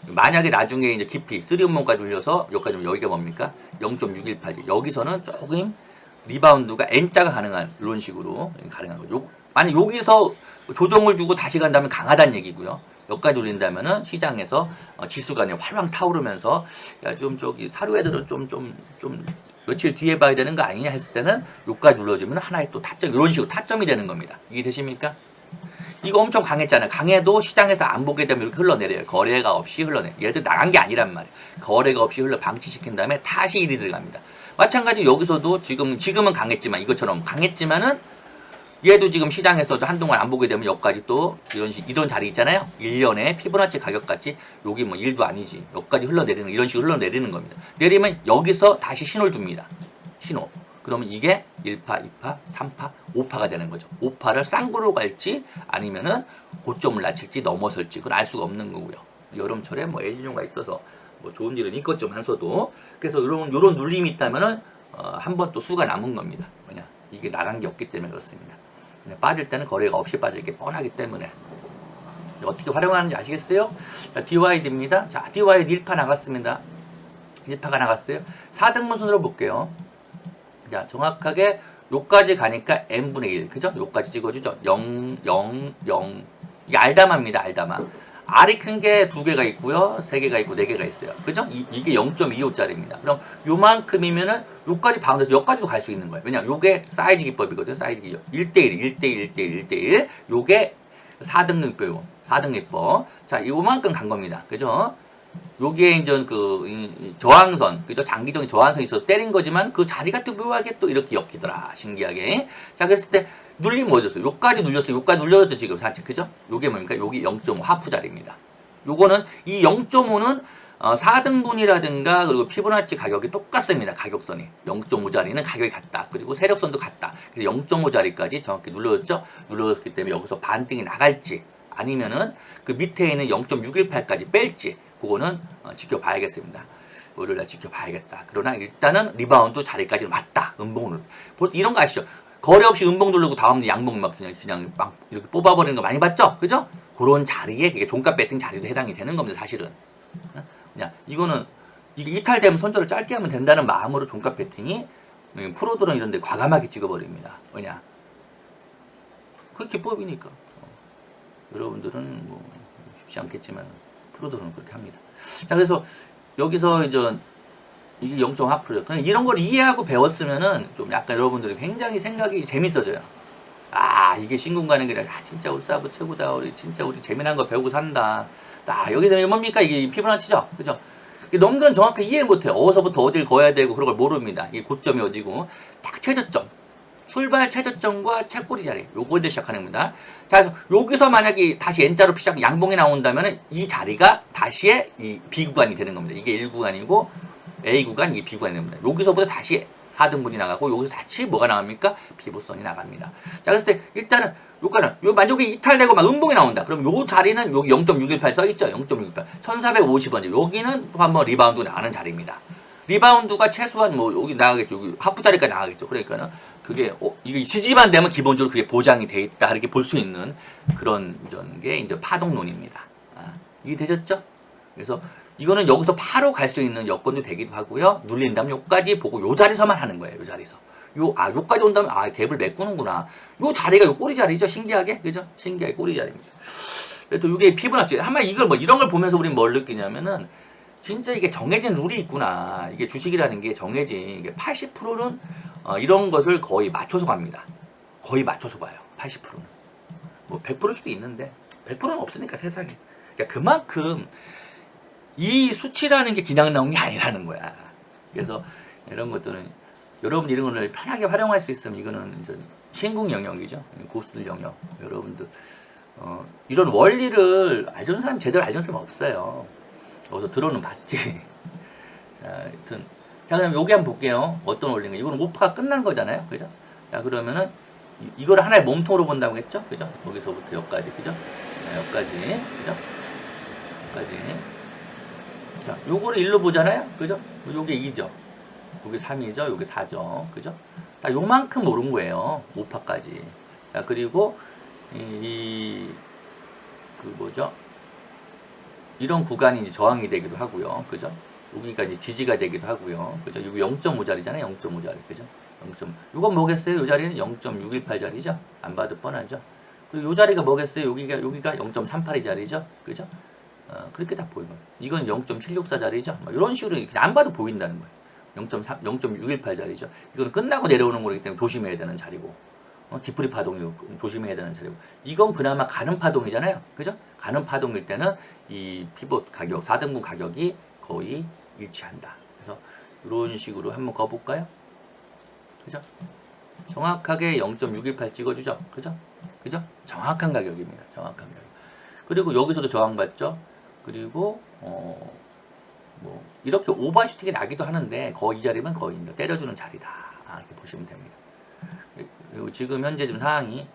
만약에 나중에 이제 깊이 3음봉까지 눌려서 여기까지 여기가 뭡니까? 0.618. 여기서는 조금 리바운드가 N자가 가능한 이런 식으로 가능한 거죠. 만약 여기서 조정을 주고 다시 간다면 강하다는 얘기고요. 여기까지 올린다면은 시장에서 지수가 그냥 활황 타오르면서 야, 좀 저기 사료 애들은 좀 며칠 뒤에 봐야 되는 거 아니냐 했을 때는 여기까지 눌러주면 하나의 또 타점 이런 식으로 타점이 되는 겁니다. 이게 되십니까? 이거 엄청 강했잖아요. 강해도 시장에서 안 보게 되면 이렇게 흘러내려요. 거래가 없이 흘러내. 얘들 나간 게 아니란 말이에요. 거래가 없이 방치시킨 다음에 다시 1이 들어갑니다. 마찬가지로 여기서도 지금은 강했지만 이것처럼 강했지만은 얘도 지금 시장에서 한동안 안 보게 되면 여기까지 또 이런 자리 있잖아요. 1년에 피보나치 가격같이 여기 뭐 1도 아니지. 여기까지 흘러내리는 이런 식으로 흘러내리는 겁니다. 내리면 여기서 다시 신호를 줍니다. 신호. 그러면 이게 1파, 2파, 3파, 5파가 되는 거죠. 5파를 쌍구로 갈지 아니면은 고점을 낮출지 넘어설지 그건 알 수가 없는 거고요. 여름철에 뭐 엘니뇨가 있어서 뭐 좋은 일은 있겠지만서도 그래서 이런 눌림이 있다면은 한 번 또 수가 남은 겁니다. 뭐냐 이게 나간 게 없기 때문에 그렇습니다. 빠질 때는 거래가 없이 빠질 게 뻔하기 때문에 어떻게 활용하는지 아시겠어요? 자, DYD입니다. 자, DYD 1파 나갔습니다. 1파가 나갔어요. 4등분 순으로 볼게요. 자, 정확하게 요까지 가니까 n분의 1 그죠? 요까지 찍어주죠. 0, 0, 0 이게 알다마입니다. 알다마. R이 큰 게 2개가 있고요. 3개가 있고 4개가 있어요. 그죠? 이게 0.25짜리입니다. 그럼 요만큼이면은 요까지 바운드에서 여기까지도 갈 수 있는 거예요. 왜냐면 요게 사이즈 기법이거든요. 사이즈 기법. 1대1, 1대1, 1대1, 1대1. 요게 4등급 기법. 4등급 기법. 자, 요만큼 간 겁니다. 그죠? 요게 이제 저항선, 그죠? 장기적인 저항선이 있어서 때린 거지만 그 자리가 또 묘하게 또 이렇게 엮이더라. 신기하게. 자, 그랬을 때 눌림 뭐였어요? 요까지 눌렸어요. 요까지 눌렸죠, 지금 사실. 그죠? 요게 뭡니까? 요게 0.5 하프 자리입니다. 요거는 이 0.5는 4등분이라든가 그리고 피보나치 가격이 똑같습니다. 가격선이. 0.5 자리는 가격이 같다. 그리고 세력선도 같다. 그래서 0.5 자리까지 정확히 눌러졌죠? 눌러졌기 때문에 여기서 반등이 나갈지 아니면은 그 밑에 있는 0.618까지 뺄지 그거는 지켜봐야겠습니다. 월요일날 지켜봐야겠다. 그러나 일단은 리바운드 자리까지는 왔다. 음봉을. 이런 거 아시죠? 거래 없이 음봉 누르고 다음날 양봉 막 그냥 막 이렇게 뽑아버리는 거 많이 봤죠? 그죠? 그런 자리에 그게 종가 배팅 자리도 해당이 되는 겁니다. 사실은. 그냥 이거는 이게 이탈되면 손절을 짧게 하면 된다는 마음으로 종가 배팅이 프로들은 이런데 과감하게 찍어버립니다. 왜냐? 그게 기법이니까. 여러분들은 뭐 쉽지 않겠지만 프로들은 그렇게 합니다. 자, 그래서 여기서 이제 이게 0.4%죠. 그냥 이런 걸 이해하고 배웠으면은 좀 약간 여러분들이 굉장히 생각이 재밌어져요. 아, 이게 신궁 가는 길이야. 아, 진짜 우리 사부 최고다. 우리 진짜 우리 재미난 거 배우고 산다. 아, 여기서 뭡니까? 이게 피부나치죠? 그죠? 너무들은 정확하게 이해를 못해요. 어디서부터 어딜 거야 되고 그런 걸 모릅니다. 이게 고점이 어디고 딱 최저점. 출발 최저점과 최꼬리 자리. 요거를 시작하는 겁니다. 자, 그래서 여기서 만약에 다시 N자로 시작 양봉이 나온다면 이 자리가 다시의 이 B구간이 되는 겁니다. 이게 1구간이고 A구간, 이게 B구간이 됩니다. 여기서부터 다시 4등분이 나가고 여기서 다시 뭐가 나갑니까? 피보선이 나갑니다. 자, 그랬을 때 일단은 요거는 만약에 이탈되고 막 음봉이 나온다. 그럼 요 자리는 여기 0.618 써있죠? 0.618. 1450원. 여기는 또 한번 리바운드가 나가는 자리입니다. 리바운드가 최소한 뭐 여기 나가겠죠. 여기 하프 자리까지 나가겠죠. 그러니까는 그게 이게 지지만 되면 기본적으로 그게 보장이 돼 있다. 이렇게 볼 수 있는 그런 게 이제 파동론입니다. 이게 되셨죠? 그래서 이거는 여기서 바로 갈 수 있는 여건도 되기도 하고요. 눌린다면 요까지 보고 요 자리서만 하는 거예요. 요 자리서. 요까지 온다면 갭을 메꾸는구나. 요 자리가 요 꼬리 자리죠. 신기하게. 그죠? 신기하게 꼬리 자리입니다. 그래서 이게 피부나치. 한마디 이걸 뭐 이런 걸 보면서 우리는 뭘 느끼냐면은 진짜 이게 정해진 룰이 있구나. 이게 주식이라는 게 정해진 이게 80%는 이런 것을 거의 맞춰서 갑니다. 거의 맞춰서 봐요. 80%는. 뭐 100%일 수도 있는데 100%는 없으니까 세상에. 그러니까 그만큼 이 수치라는 게 그냥 나온 게 아니라는 거야. 그래서 이런 것들은 여러분 이런 거를 편하게 활용할 수 있으면 이거는 이제 신궁 영역이죠. 고수들 영역. 여러분들 이런 원리를 알려준 사람 제대로 알려준 사람 없어요. 어디서 들어는 봤지. 자, 하여튼 자 그럼 여기 한번 볼게요. 어떤 원리인가. 이거는 오파가 끝난 거잖아요. 그죠? 자 그러면은 이거를 하나의 몸통으로 본다고 했죠. 그죠? 여기서부터 여기까지. 그죠? 여기까지. 그죠? 여기까지. 자, 요거를 1로 보잖아요. 그죠? 요게 2죠. 요게 3이죠. 요게 4죠. 그죠? 딱 요만큼 오른 거예요. 5파까지. 자, 그리고 뭐죠? 이런 구간이 이제 저항이 되기도 하고요. 그죠? 여기가 이제 지지가 되기도 하고요. 그죠? 여기 0.5자리잖아요. 0.5자리. 그죠? 0. 요건 뭐겠어요? 요 자리는 0.618자리죠. 안 봐도 뻔하죠. 그리고 요 자리가 뭐겠어요? 여기가 0.38이 자리죠. 그죠? 그렇게 다 보이는 거예요. 이건 0.764자리죠. 이런 식으로 안 봐도 보인다는 거예요. 0.618자리죠. 이건 끝나고 내려오는 거기 때문에 조심해야 되는 자리고, 뒤풀이 파동이 조심해야 되는 자리고, 이건 그나마 가는 파동이잖아요. 그죠? 가는 파동일 때는 이 피봇 가격, 4등분 가격이 거의 일치한다. 그래서 이런 식으로 한번 가볼까요? 그죠? 정확하게 0.618 찍어주죠. 그죠? 그죠? 정확한 가격입니다. 정확한 가격. 그리고 여기서도 저항받죠. 그리고 뭐 이렇게 오버슈팅이 나기도 하는데 거의 이 자리면 거의 때려주는 자리다. 이렇게 보시면 됩니다. 그리고 지금 현재 좀 상황이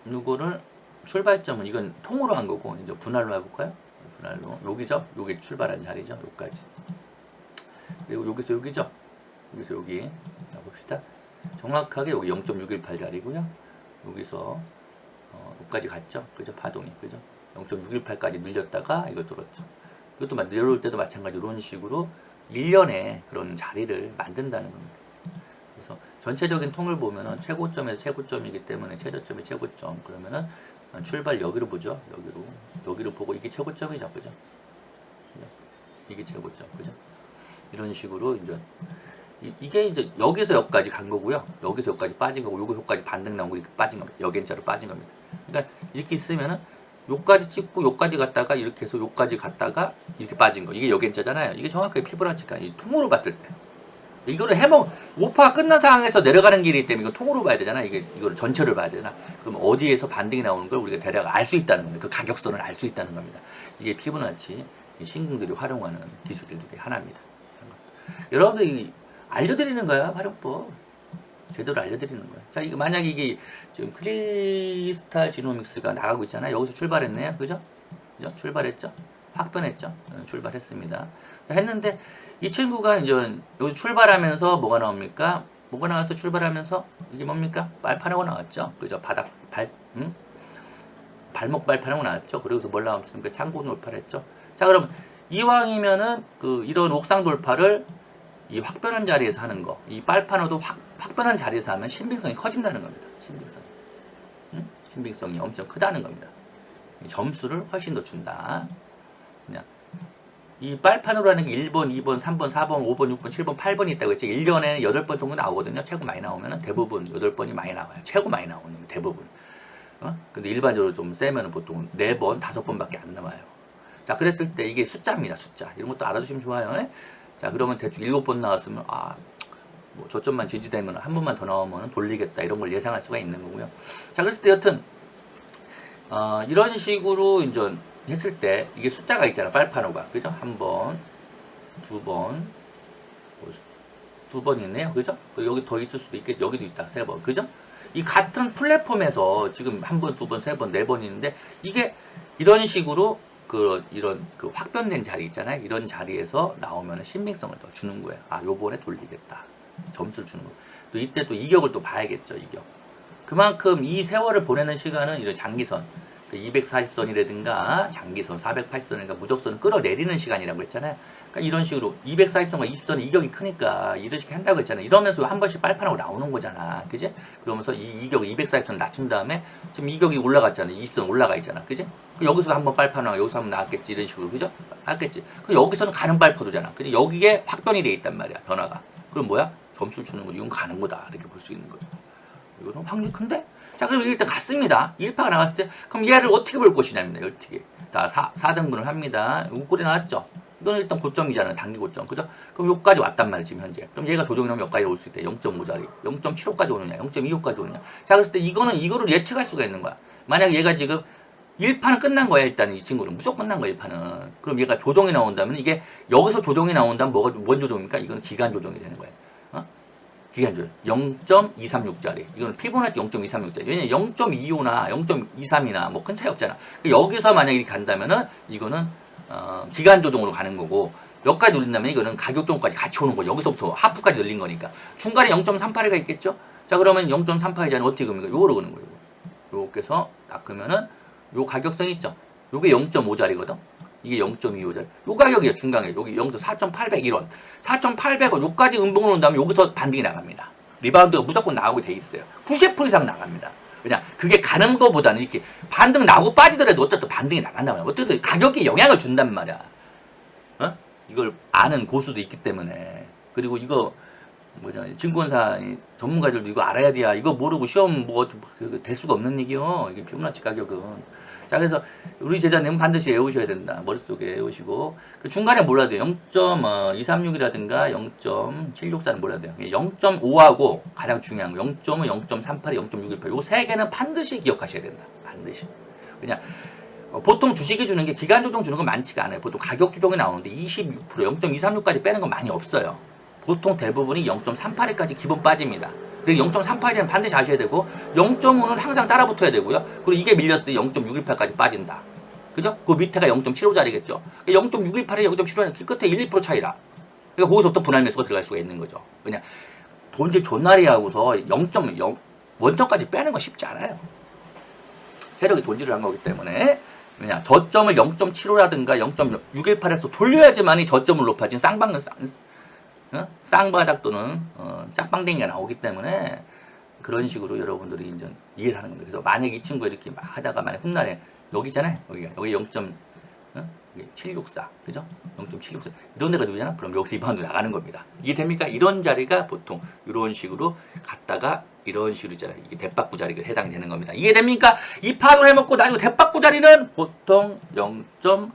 이거를 출발점은 이건 통으로 한 거고 이제 분할로 해볼까요? 분할로 여기죠. 여기 출발한 자리죠. 여기까지. 그리고 여기서 여기죠. 여기서 여기 봅시다. 정확하게 여기 0.618 자리고요. 여기서 여기까지 갔죠. 그죠? 파동이. 그죠? 0.618까지 밀렸다가 이걸 뚫었죠. 이것도 내려올 때도 마찬가지로 이런 식으로 1년에 그런 자리를 만든다는 겁니다. 그래서 전체적인 통을 보면은 최고점에서 최고점이기 때문에 최저점이 최고점. 그러면은 출발 여기로 보죠. 여기로 보고 이게 최고점이죠. 그죠? 이게 최고점. 그죠? 이런 식으로 이제 이게 이제 여기서 여기까지 간 거고요. 여기서 여기까지 빠진 거고, 여기까지 반등 나온 거 이렇게 빠진 겁니다. 역N자로 빠진 겁니다. 그러니까 이렇게 있으면은 요까지 찍고 요까지 갔다가 이렇게 해서 요까지 갔다가 이렇게 빠진 거. 이게 역N자잖아요. 이게 정확하게 피보나치가 이 통으로 봤을 때. 이거를 오파가 끝난 상황에서 내려가는 길이기 때문에 이거 통으로 봐야 되잖아. 이거를 전체를 봐야 되잖아. 그럼 어디에서 반등이 나오는 걸 우리가 대략 알 수 있다는 겁니다. 그 가격선을 알 수 있다는 겁니다. 이게 피보나치 신궁들이 활용하는 기술들 중에 하나입니다. 여러분들이 알려드리는 거야, 활용법. 제대로 알려드리는 거야. 자, 이거 만약에 이게 지금 크리스탈 지노믹스가 나가고 있잖아요. 여기서 출발했네요. 그죠? 그죠? 출발했죠? 확변했죠? 출발했습니다. 했는데, 이 친구가 이제 여기 출발하면서 뭐가 나옵니까? 뭐가 나와서 출발하면서 이게 뭡니까? 발판하고 나왔죠? 그죠? 발목 발판하고 나왔죠? 그러고서 뭘 나왔습니까? 창고 돌파를 했죠? 자, 그럼 이왕이면은 이런 옥상 돌파를 이 확변한 자리에서 하는 거, 이 빨판호도 확변한 자리에서 하면 신빙성이 커진다는 겁니다. 신빙성이. 응? 신빙성이 엄청 크다는 겁니다. 점수를 훨씬 더 준다. 그냥 이 빨판으로 하는 게 1번, 2번, 3번, 4번, 5번, 6번, 7번, 8번이 있다고 했죠. 1년에 8번 정도 나오거든요. 최고 많이 나오면 대부분 8번이 많이 나와요. 최고 많이 나오는 대부분. 근데 일반적으로 좀 세면 보통 4번, 5번밖에 안 나와요. 자, 그랬을 때 이게 숫자입니다. 숫자. 이런 것도 알아두시면 좋아요. 자, 그러면 대충 7번 나왔으면 뭐 저점만 지지되면 한 번만 더 나오면 돌리겠다. 이런 걸 예상할 수가 있는 거고요. 자, 그랬을 때 여튼 이런 식으로 이제 했을 때 이게 숫자가 있잖아. 빨판호가. 그죠? 한 번, 두 번, 두 번 있네요. 그죠? 여기 더 있을 수도 있겠죠. 여기도 있다. 3번. 그죠? 이 같은 플랫폼에서 지금 한 번, 두 번, 3번, 4번 있는데 이게 이런 식으로 이런 확변된 자리 있잖아요. 이런 자리에서 나오면 신빙성을 더 주는 거예요. 요번에 돌리겠다. 점수를 주는 거예요. 또 이때 또 이격을 또 봐야겠죠. 이격. 그만큼 이 세월을 보내는 시간은 이런 장기선, 240선이라든가 장기선, 480선이니까 무적선을 끌어내리는 시간이라고 했잖아요. 그러니까 이런 식으로 240선과 20선의 이격이 크니까 이런 식으로 한다고 했잖아요. 이러면서 한 번씩 빨판하고 나오는 거잖아. 그지? 그러면서 이 이격을 240선 낮춘 다음에 지금 이격이 올라갔잖아요. 20선 올라가 있잖아. 그지? 여기서 한번 빨판하고 여기서 한번 나왔겠지. 이런 식으로. 그죠? 나왔겠지. 여기서는 가는 빨파도잖아. 근데 여기에 확변이 돼 있단 말이야. 변화가. 그럼 뭐야? 점수를 주는 거지. 이건 가는 거다. 이렇게 볼 수 있는 거죠. 이거는 확률이 큰데? 자, 그럼 일단 갔습니다. 1파가 나갔어요. 그럼 얘를 어떻게 볼 것이냐입니다. 어떻게. 자, 4등분을 합니다. 우꼴이 나왔죠? 이거는 일단 고점이잖아요. 단기 고점. 그죠? 그럼 여기까지 왔단 말이에요. 지금 현재. 그럼 얘가 조정이 나면 여기까지 올 수 있대. 0.5짜리. 0.75까지 오느냐. 0.25까지 오느냐. 자, 그랬을 때 이거를 예측할 수가 있는 거야. 만약 얘가 지금 1파는 끝난 거야. 일단 이 친구는. 무조건 끝난 거야. 1파는. 그럼 얘가 조정이 나온다면 이게 여기서 조정이 나온다면 뭔 조정입니까? 이건 기간 조정이 되는 거예요. 기간줄 0.236짜리. 이거는 피보나치 0.236짜리. 왜냐면 0.25나 0.23이나 뭐 큰 차이 없잖아. 여기서 만약에 간다면은 이거는 기간 조정으로 가는 거고 여기까지 눌린다면 이거는 가격 조정까지 같이 오는 거죠. 여기서부터 하프까지 늘린 거니까. 중간에 0.38가 있겠죠? 자, 그러면 0.38이 아니라 어떻게 그럽니까? 요거로 그는 거예요. 요렇게 해서 닦으면은 요 가격성 있죠? 요게 0.5짜리거든. 이게 0.25짜리. 요 가격이에요. 중간에. 여기 4,801원. 4,800원. 요까지 음봉으로 온다면 여기서 반등이 나갑니다. 리바운드가 무조건 나오게 돼 있어요. 90% 이상 나갑니다. 그냥 그게 가는 거보다는 이렇게 반등 나오고 빠지더라도 어쨌든 반등이 나간단 말이야. 어쨌든 가격에 영향을 준단 말이야. 이걸 아는 고수도 있기 때문에. 그리고 이거 증권사 전문가들도 이거 알아야 돼야. 이거 모르고 시험 될 수가 없는 얘기요. 이게 피보나치 가격은. 자, 그래서 우리 제자님은 반드시 외우셔야 된다. 머릿속에 외우시고. 그 중간에 몰라야 돼요. 0.236이라든가 0.764는 몰라야 돼요. 0.5하고 가장 중요한 거. 0.5, 0.38, 0.618. 요 세 개는 반드시 기억하셔야 된다. 반드시. 그냥 보통 주식이 주는 게 기간 조정 주는 건 많지가 않아요. 보통 가격 조정이 나오는데 26%, 0.236까지 빼는 건 많이 없어요. 보통 대부분이 0.38까지 기본 빠집니다. 그리고 0.38은 반드시 아셔야 되고 0.5는 항상 따라 붙어야 되고요. 그리고 이게 밀렸을 때 0.618까지 빠진다. 그죠? 그 밑에가 0.75짜리겠죠. 0.618에 0.75는 끝에 1, 2% 차이라. 그러니까 거기서부터 분할 매수가 들어갈 수가 있는 거죠. 그냥 돈질 존나리 하고서 0.0 원점까지 빼는 건 쉽지 않아요. 세력이 돈질을 한 거기 때문에 그냥 저점을 0.75라든가 0.618에서 돌려야지만 이 저점을 높아진 쌍바닥 또는 짝방댕이가 나오기 때문에 그런 식으로 여러분들이 이제 이해를 하는 겁니다. 그래서 만약 이 친구가 이렇게 막 하다가 만약 훗날에 여기잖아요. 여기 0.764 그죠? 0.764 이런 데가 누구잖아? 그럼 여기서 리바운드 나가는 겁니다. 이해됩니까? 이런 자리가 보통 이런 식으로 갔다가 이런 식으로 있잖아요. 이게 대박구 자리가 해당되는 겁니다. 이해됩니까? 이 파악을 해먹고 나중에 대박구 자리는 보통 0.7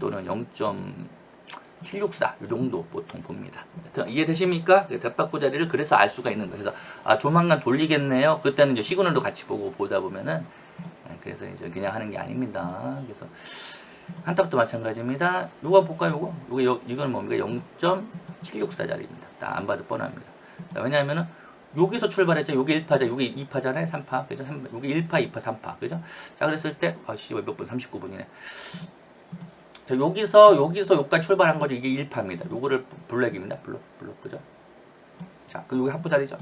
또는 0.764 이 정도 보통 봅니다. 이해되십니까? 대박구 자리를 그래서 알 수가 있는 거예요. 그래서 조만간 돌리겠네요. 그때는 이제 시그널도 같이 보다 보면은 그래서 이제 그냥 하는 게 아닙니다. 그래서 한탑도 마찬가지입니다. 요거 볼까요? 이건 뭡니까? 0.764짜리입니다. 딱 안 봐도 뻔합니다. 왜냐하면은 여기서 출발했죠. 여기 1파자, 여기 2파잖아요. 3파. 그죠? 여기 1파, 2파, 3파. 그죠? 자, 그랬을 때, 몇 분? 39분이네. 자, 여기서 여기까지 출발한 거죠. 이게 1파입니다. 요거를 블랙입니다. 블록. 그죠? 자, 그럼 여기 하프자리죠.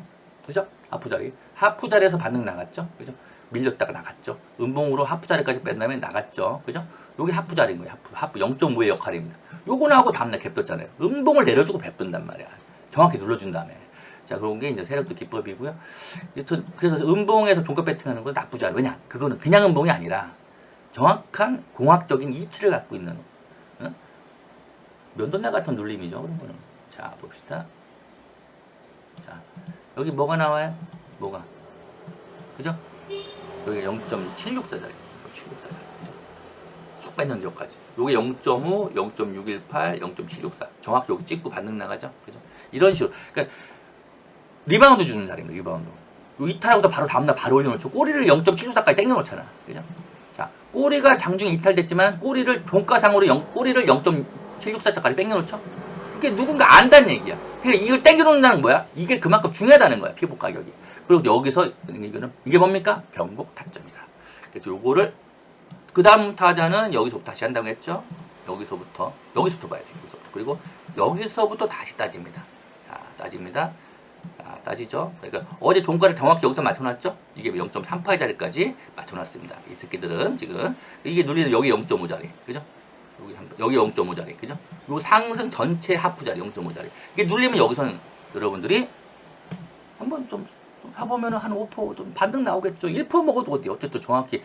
그죠? 하프자리. 하프자리에서 반등 나갔죠. 그죠? 밀렸다가 나갔죠. 음봉으로 하프자리까지 뺀 다음에 나갔죠. 그죠? 요게 하프 자리인 거예요. 하프 0.5의 역할입니다. 요거는 하고 다음날 갭 떴잖아요. 음봉을 내려주고 갭 뜬단 말이야. 정확히 눌러준 다음에. 자, 그런 게 이제 세력도 기법이고요. 여튼 그래서 음봉에서 종가 배팅하는 건 나쁘지 않아요. 왜냐? 그거는 그냥 음봉이 아니라 정확한 공학적인 이치를 갖고 있는 면도날 같은 눌림이죠. 그런 거는. 자, 봅시다. 자, 여기 뭐가 나와요? 뭐가? 그죠? 여기 0.764짜리. 764짜리. 쭉 뺐는데 여기까지. 요게 0.5, 0.618, 0.764. 정확히 여기 찍고 반등 나가죠. 그죠? 이런 식으로. 그러니까 리바운드 주는 자리입니다. 리바운드. 요 이탈하고서 바로 다음날 바로 올려놓죠. 꼬리를 0.764까지 땡겨놓잖아. 그죠? 자, 꼬리가 장중에 이탈됐지만 꼬리를 종가상으로 꼬리를 0.764짜리 땡겨놓죠. 이게 누군가 안다는 얘기야. 그러니까 이걸 땡겨놓는다는 거야. 이게 그만큼 중요하다는 거야. 피복 가격이. 그리고 여기서 이거는 이게 뭡니까? 변곡 타점이다. 그래서 요거를 그 다음 타자는 여기서부터 다시 한다고 했죠. 여기서부터 봐야 돼. 여기서부터. 그리고 여기서부터 다시 따집니다. 자, 따집니다. 자, 따지죠. 그러니까 어제 종가를 정확히 여기서 맞춰놨죠. 이게 0.38 자리까지 맞춰놨습니다. 이 새끼들은 지금 이게 눌리는 여기 0.5 자리, 그죠? 여기 0.5 자리, 그죠? 요 상승 전체 하프 자리 0.5 자리. 이게 눌리면 여기서는 여러분들이 한번 좀 해보면은 한 5% 좀 반등 나오겠죠. 1% 먹어도 어디? 어쨌든 정확히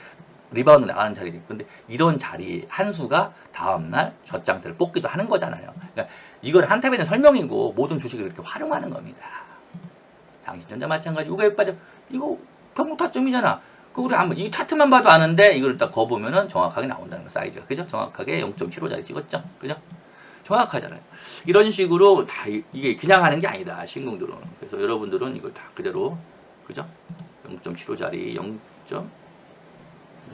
리바운드 나가는 자리니. 근데 이런 자리 한 수가 다음날 젖장대를 뽑기도 하는 거잖아요. 그러니까 이걸 한타에 대한 설명이고 모든 주식을 이렇게 활용하는 겁니다. 장신전자 마찬가지. 이거 빠져. 이거 평균 타점이잖아. 그 우리 한번 이 차트만 봐도 아는데 이걸 딱 거 보면은 정확하게 나온다는 거 사이즈가. 그죠? 정확하게 0.75짜리 찍었죠. 그죠? 정확하잖아요. 이런 식으로 다 이게 그냥 하는 게 아니다. 신궁들은. 그래서 여러분들은 이걸 다 그대로 그죠? 0.75짜리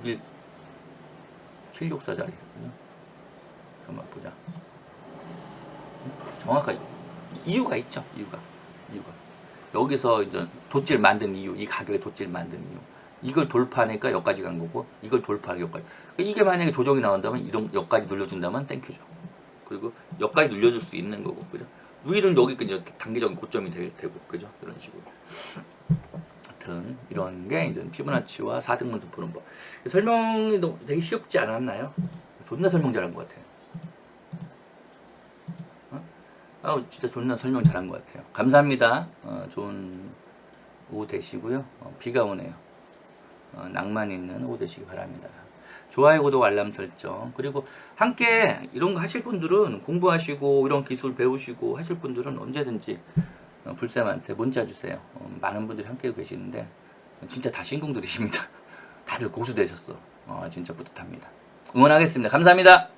0.764짜리. 한번 보자. 정확하게 이유가 있죠. 이유가. 여기서 이제 돛질 만든 이유, 이 가격에 돛질 만든 이유. 이걸 돌파하니까 여기까지 간 거고, 이걸 돌파하니까 여기까지. 이게 만약에 조정이 나온다면 이런 여기까지 눌러준다면 땡큐죠. 그리고 여기까지 눌려줄 수 있는 거고, 그죠? 위는 여기까지 단계적인 고점이 되고, 그죠? 이런 식으로. 하여튼 이런 게 이제 피보나치와 4등분수 푸는 법. 설명이 되게 쉽지 않았나요? 존나 설명 잘한 것 같아요. 진짜 존나 설명 잘한 것 같아요. 감사합니다. 좋은 오후 되시고요. 비가 오네요. 낭만 있는 오후 되시기 바랍니다. 좋아요, 구독, 알람 설정. 그리고 함께 이런 거 하실 분들은 공부하시고 이런 기술 배우시고 하실 분들은 언제든지 불쌤한테 문자 주세요. 많은 분들이 함께 계시는데 진짜 다 신궁들이십니다. 다들 고수 되셨어. 진짜 뿌듯합니다. 응원하겠습니다. 감사합니다.